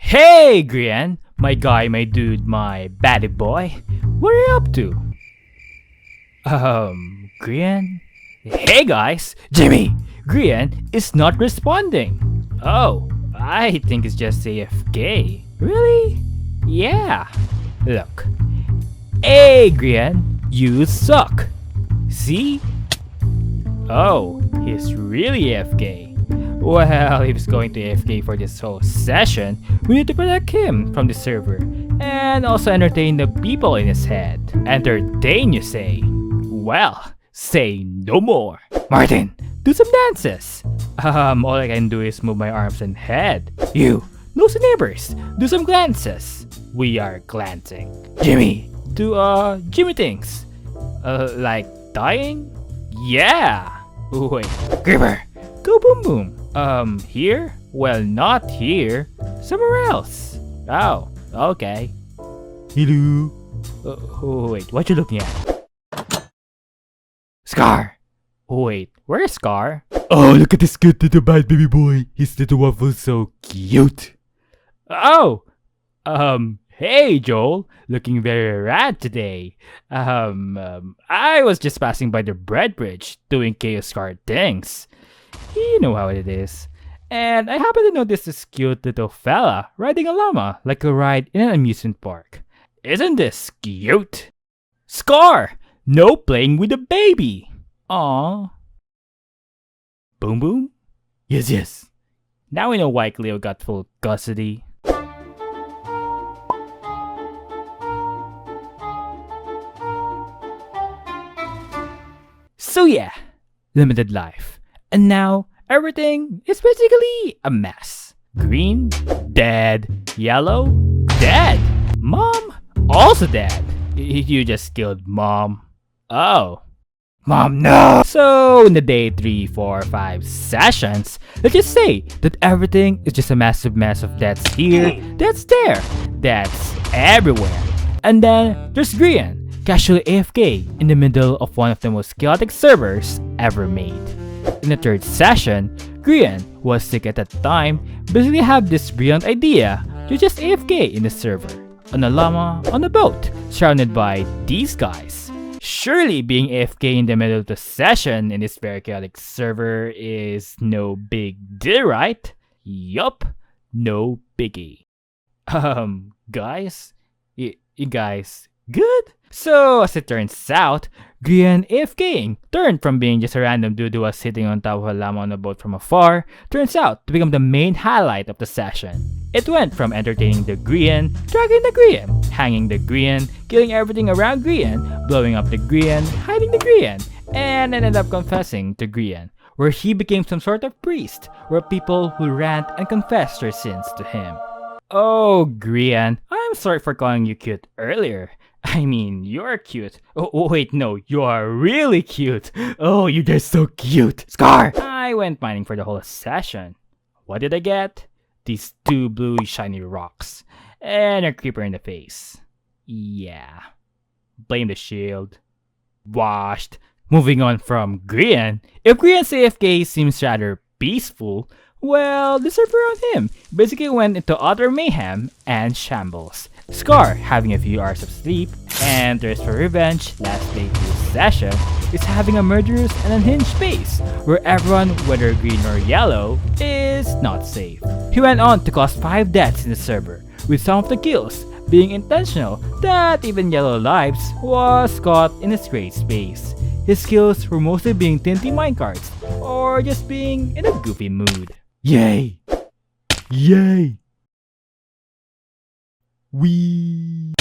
Hey, Grian! My guy, my dude, my baddie boy. What are you up to? Grian? Hey guys! Jimmy! Grian is not responding. Oh, I think it's just AFK. Really? Yeah. Look. Hey, Grian, you suck. See? Oh, he's really AFK. Well, if he's going to AFK for this whole session, we need to protect him from the server and also entertain the people in his head. Entertain, you say? Well, say no more. Martin, do some dances. All I can do is move my arms and head. You, nosy neighbors, do some glances. We are glancing. Jimmy, do Jimmy things. Like dying? Yeah. Wait, Gripper, go boom boom. Here? Well, not here. Somewhere else. Oh, okay. Hello. Wait, what you looking at? Scar. Wait, where's Scar? Oh, look at this good little bad baby boy. His little waffle's so cute. Oh, hey Joel, looking very rad today. I was just passing by the bread bridge doing Chaos Card things. You know how it is. And I happen to notice this cute little fella riding a llama like a ride in an amusement park. Isn't this cute? Scar! No playing with the baby! Aww. Boom boom? Yes, yes. Now we know why Cleo got full custody. So yeah, limited life. And now, everything is basically a mess. Green, dead. Yellow, dead. Mom, also dead. You just killed Mom. Oh. Mom, no! So, in the day 3, 4, 5 sessions, let's just say that everything is just a massive mess of deaths here, deaths there, deaths everywhere. And then, there's Grian, casually AFK in the middle of one of the most chaotic servers ever made. In the third session, Grian was sick at that time, basically had this brilliant idea to just AFK in the server, on a llama, on a boat, surrounded by these guys. Surely being AFK in the middle of the session in this very chaotic server is no big deal, right? Yup, no biggie. Guys? You guys good? So, as it turns out, Grian AFKing turned from being just a random dude who was sitting on top of a llama on a boat from afar, turns out to become the main highlight of the session. It went from entertaining the Grian, dragging the Grian, hanging the Grian, killing everything around Grian, blowing up the Grian, hiding the Grian, and ended up confessing to Grian, where he became some sort of priest, where people will rant and confess their sins to him. Oh, Grian, I'm sorry for calling you cute earlier. I mean, you're cute. Oh, wait, no, you are really cute. Oh, you're just so cute. Scar! I went mining for the whole session. What did I get? These 2 blue shiny rocks. And a creeper in the face. Yeah. Blame the shield. Washed. Moving on from Grian. If Grian's AFK seems rather peaceful, well, the server around him basically went into utter mayhem and shambles. Scar, having a few hours of sleep, and thirst for revenge, last day 2 session, is having a murderous and unhinged space, where everyone, whether green or yellow, is not safe. He went on to cause 5 deaths in the server, with some of the kills being intentional, that even Yellow Lives was caught in his gray space. His kills were mostly being tinty minecarts, or just being in a goofy mood. Yay! Yay! We.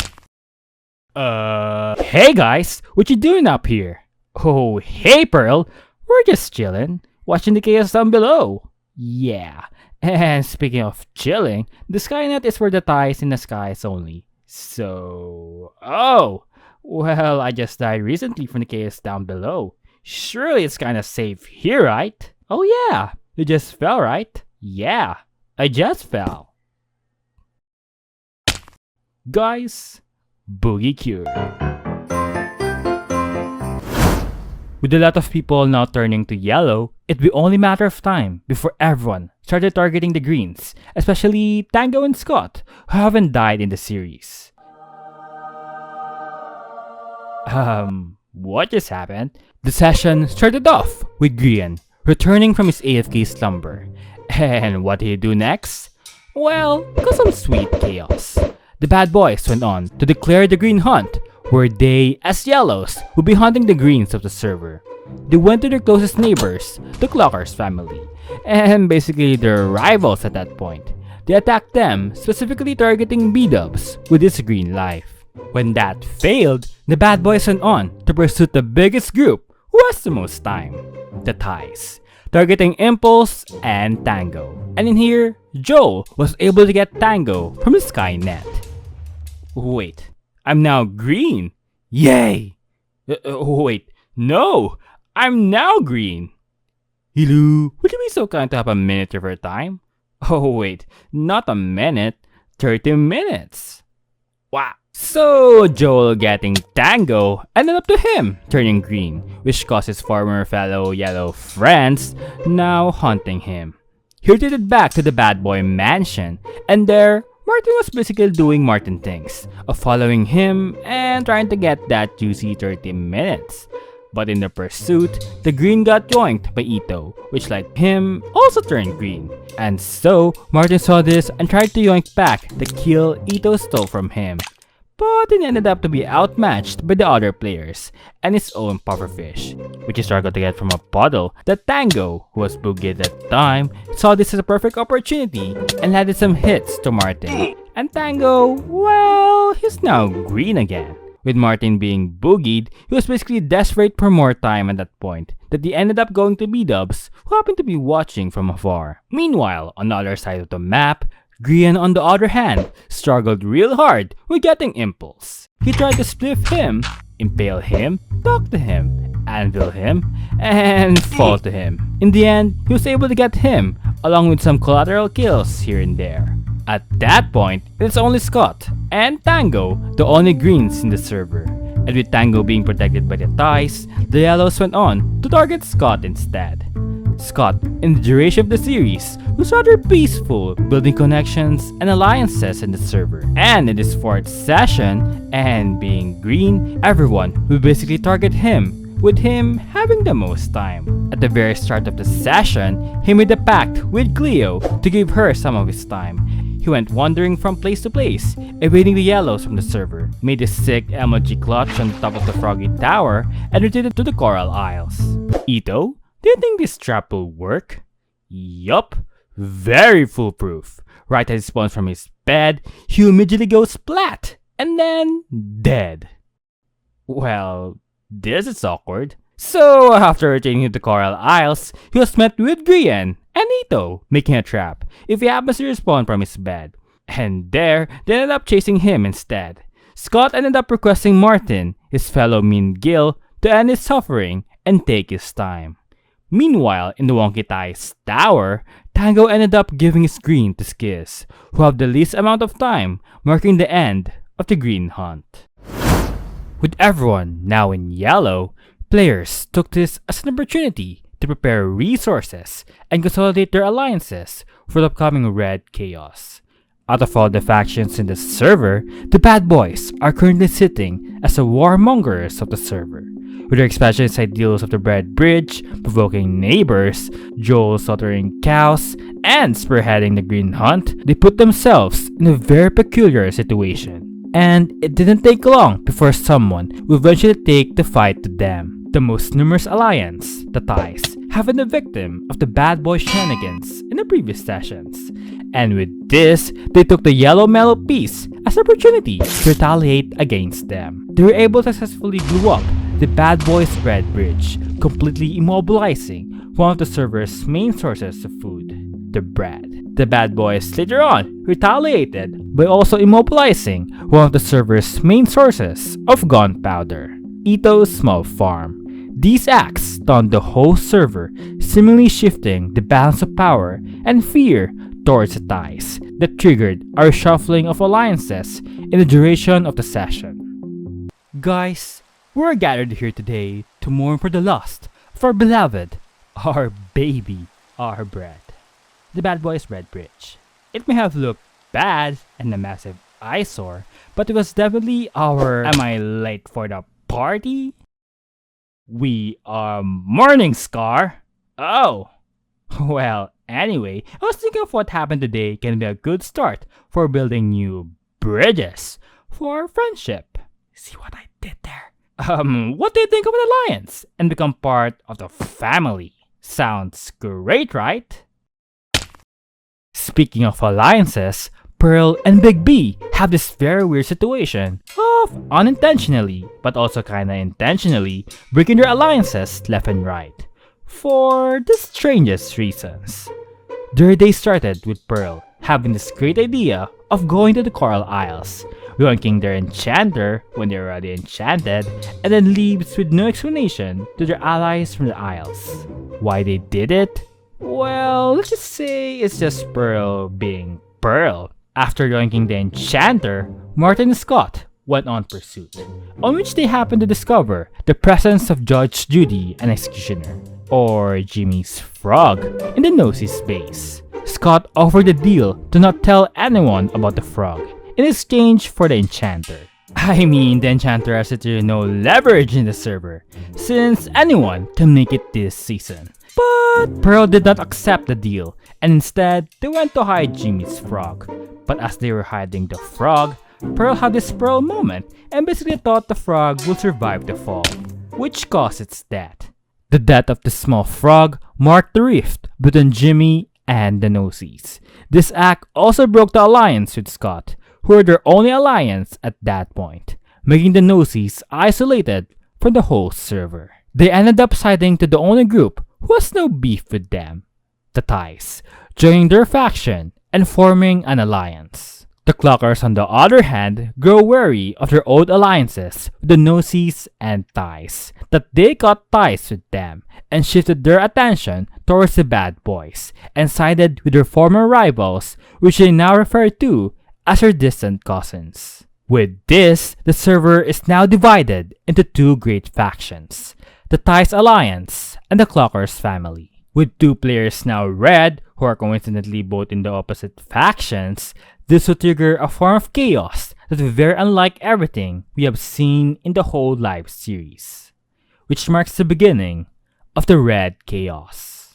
Hey guys, what you doing up here? Oh, hey Pearl, we're just chilling, watching the chaos down below. Yeah, and speaking of chilling, the Skynet is for the T.I.E.S in the skies only. So, oh, well, I just died recently from the chaos down below. Surely it's kinda safe here, right? Oh yeah, you just fell, right? Yeah, I just fell. Guys, Boogie Cure. With a lot of people now turning to yellow, it'd be only a matter of time before everyone started targeting the greens, especially Tango and Scott, who haven't died in the series. What just happened? The session started off with Grian returning from his AFK slumber. And what did he do next? Well, got some sweet chaos. The bad boys went on to declare the green hunt, where they, as yellows, would be hunting the greens of the server. They went to their closest neighbors, the Clockers family, and basically their rivals at that point. They attacked them, specifically targeting B-dubs with his green life. When that failed, the bad boys went on to pursue the biggest group who has the most time, the T.I.E.S, targeting Impulse and Tango. And in here, Joel was able to get Tango from his Skynet. Wait, I'm now green! Yay! Wait, no! I'm now green! Hello, would you be so kind to have a minute of your time? Oh wait, not a minute, 30 minutes! Wow! So, Joel getting Tango ended up to him turning green, which caused his former fellow yellow friends now hunting him. He retreated back to the bad boy mansion, and there, Martin was basically doing Martin things, of following him and trying to get that juicy 30 minutes. But in the pursuit, the green got joined by Ito, which like him, also turned green. And so, Martin saw this and tried to yoink back the kill Ito stole from him. But it ended up to be outmatched by the other players and his own pufferfish, which he struggled to get from a puddle that Tango, who was boogied at the time, saw this as a perfect opportunity and added some hits to Martin. And Tango, well, he's now green again. With Martin being boogied, he was basically desperate for more time at that point, that he ended up going to B-dubs, who happened to be watching from afar. Meanwhile, on the other side of the map, Grian, on the other hand, struggled real hard with getting Impulse. He tried to spliff him, impale him, talk to him, anvil him, and fall to him. In the end, he was able to get him, along with some collateral kills here and there. At that point, it's only Scott and Tango, the only greens in the server. And with Tango being protected by the T.I.E.S, the yellows went on to target Scott instead. Scott, in the duration of the series, was rather peaceful, building connections and alliances in the server. And in this fourth session, and being green, everyone will basically target him, with him having the most time. At the very start of the session, he made a pact with Cleo to give her some of his time. He went wandering from place to place, evading the yellows from the server, made a sick emoji clutch on top of the Froggy Tower, and retreated to the Coral Isles. Ito? Do you think this trap will work? Yup, very foolproof. Right as he spawns from his bed, he immediately goes splat, and then dead. Well, this is awkward. So, after returning to the Coral Isles, he was met with Grian and Ito making a trap if he happens to respawn from his bed. And there, they ended up chasing him instead. Scott ended up requesting Martin, his fellow mean Gil, to end his suffering and take his time. Meanwhile, in the Wonky T.I.E.S tower, Tango ended up giving his green to Skizz, who have the least amount of time, marking the end of the green hunt. With everyone now in yellow, players took this as an opportunity to prepare resources and consolidate their alliances for the upcoming red chaos. Out of all the factions in the server, the bad boys are currently sitting as the warmongers of the server. With their expansionist ideals of the bread bridge, provoking neighbors, Joel slaughtering cows, and spearheading the green hunt, they put themselves in a very peculiar situation. And it didn't take long before someone would eventually take the fight to them. The most numerous alliance, the T.I.E.S, have been the victim of the bad boy shenanigans in the previous sessions. And with this, they took the yellow mellow piece as an opportunity to retaliate against them. They were able to successfully blow up the bad boys' bread bridge, completely immobilizing one of the server's main sources of food, the bread. The bad boys later on retaliated by also immobilizing one of the server's main sources of gunpowder, Ito's small farm. These acts stunned the whole server, seemingly shifting the balance of power and fear towards the T.I.E.S that triggered a reshuffling of alliances in the duration of the session. Guys, we're gathered here today to to mourn for the lost of our beloved, our baby, our bread. The bad boy's Red Bridge. It may have looked bad and a massive eyesore, but it was definitely our am I late for the party? We are Morning Scar? Oh! Well, anyway, I was thinking of what happened today can be a good start for building new bridges for friendship. See what I did there? What do you think of an alliance and become part of the family? Sounds great, right? Speaking of alliances, Pearl and Big B have this very weird situation of unintentionally, but also kinda intentionally, breaking their alliances left and right. For the strangest reasons. Their day started with Pearl having this great idea of going to the Coral Isles, yoinking their enchanter when they're already enchanted, and then leaves with no explanation to their allies from the Isles. Why they did it? Well, let's just say it's just Pearl being Pearl. After yoinking the enchanter, Martin and Scott went on pursuit, on which they happened to discover the presence of Judge Judy and Executioner, or Jimmy's frog, in the Nosey's base. Scott offered a deal to not tell anyone about the frog, in exchange for the enchanter. I mean, the enchanter has literally no leverage in the server, since anyone can make it this season. But Pearl did not accept the deal, and instead, they went to hide Jimmy's frog. But as they were hiding the frog, Pearl had this Pearl moment and basically thought the frog would survive the fall, which caused its death. The death of the small frog marked the rift between Jimmy and the Noseys. This act also broke the alliance with Scott, who were their only alliance at that point, making the Noseys isolated from the whole server. They ended up siding to the only group who has no beef with them, the T.I.E.S, joining their faction and forming an alliance. The Clockers, on the other hand, grow wary of their old alliances with the Noseys and T.I.E.S, that they got ties with them and shifted their attention towards the bad boys and sided with their former rivals, which they now refer to as their distant cousins. With this, the server is now divided into two great factions, the T.I.E.S Alliance and the Clockers family. With two players now red, who are coincidentally both in the opposite factions, this will trigger a form of chaos that is very unlike everything we have seen in the whole live series, which marks the beginning of the Red Chaos.